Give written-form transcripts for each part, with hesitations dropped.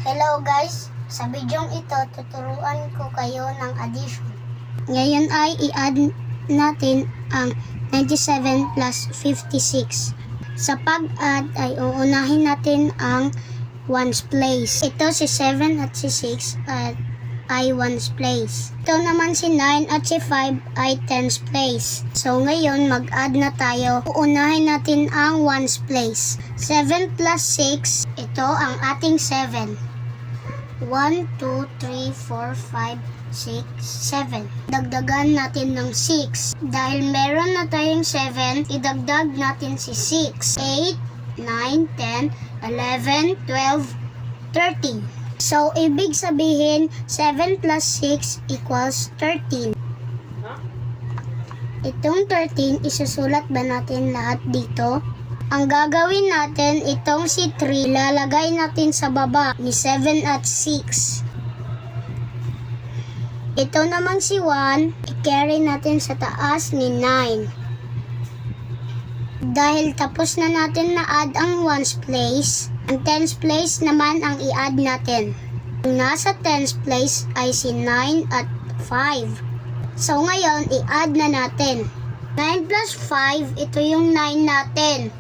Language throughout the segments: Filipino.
Hello guys! Sa bidyong ito, tuturuan ko kayo ng addition. Ngayon ay i-add natin ang 97 plus 56. Sa pag-add ay uunahin natin ang ones place. Ito si 7 at si 6 at ay ones place. Ito naman si 9 at si 5 ay tens place. So ngayon mag-add na tayo. Uunahin natin ang ones place. 7 plus 6, ito ang ating 7. 1, 2, 3, 4, 5, 6, 7. Dagdagan natin ng 6. Dahil meron na tayong 7, idagdag natin si 6. 8, 9, 10, 11, 12, 13. So, ibig sabihin, 7 plus 6 equals 13. Itong 13, isusulat ba natin lahat dito? Ang gagawin natin, itong si 3, lalagay natin sa baba ni 7 at 6. Ito naman si 1, i-carry natin sa taas ni 9. Dahil tapos na natin na-add ang ones place, ang tens place naman ang i-add natin. Ang nasa tens place ay si 9 at 5. So ngayon, i-add na natin. 9 plus 5, ito yung 9 natin.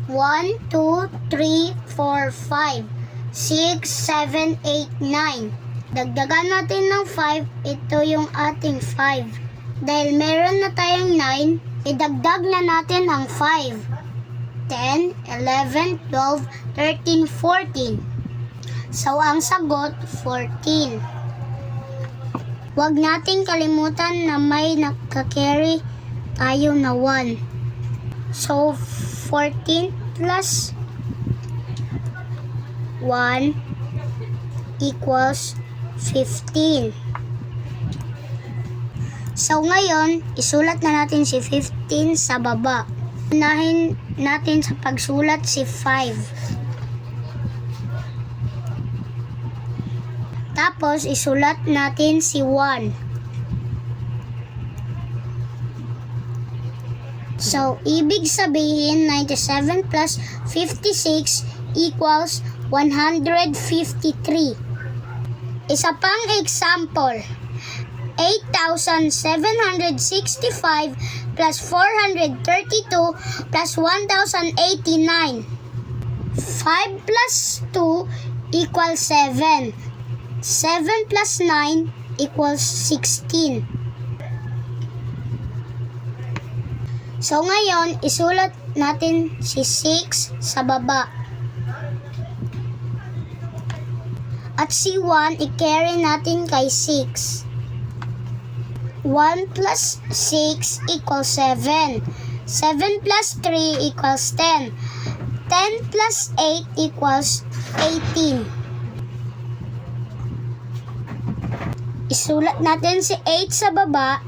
1, 2, 3, 4, 5, 6, 7, 8, 9. Dagdagan natin ng 5, ito yung ating 5. Dahil meron na tayong 9, idagdag na natin ang 5. 10, 11, 12, 13, 14. So, ang sagot, 14. Huwag nating kalimutan na may nakakarry tayo na 1. So, 14 plus 1 equals 15. So, ngayon, isulat na natin si 15 sa baba. Unahin natin sa pagsulat si 5. Tapos, isulat natin si 1. So, ibig sabihin, 97 plus 56 equals 153. Isa pang example. 8,765 plus 432 plus 1,089. 5 plus 2 equals 7. 7 plus 9 equals 16. So ngayon, isulat natin si 6 sa baba. At si 1, i-carry natin kay 6. 1 plus 6 equals 7. 7 plus 3 equals 10. 10 plus 8 equals 18. Isulat natin si 8 sa baba.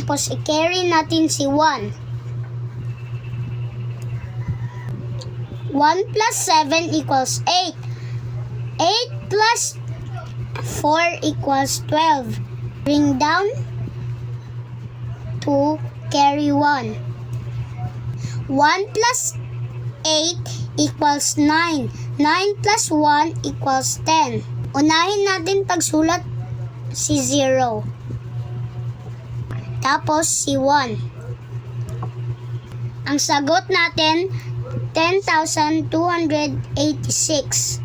Tapos i-carry natin si 1. 1 plus 7 equals 8. 8 plus 4 equals 12. Bring down 2, carry 1. 1 plus 8 equals 9. 9 plus 1 equals 10. Unahin natin pagsulat si 0. Tapos si 1. Ang sagot natin, 10,286.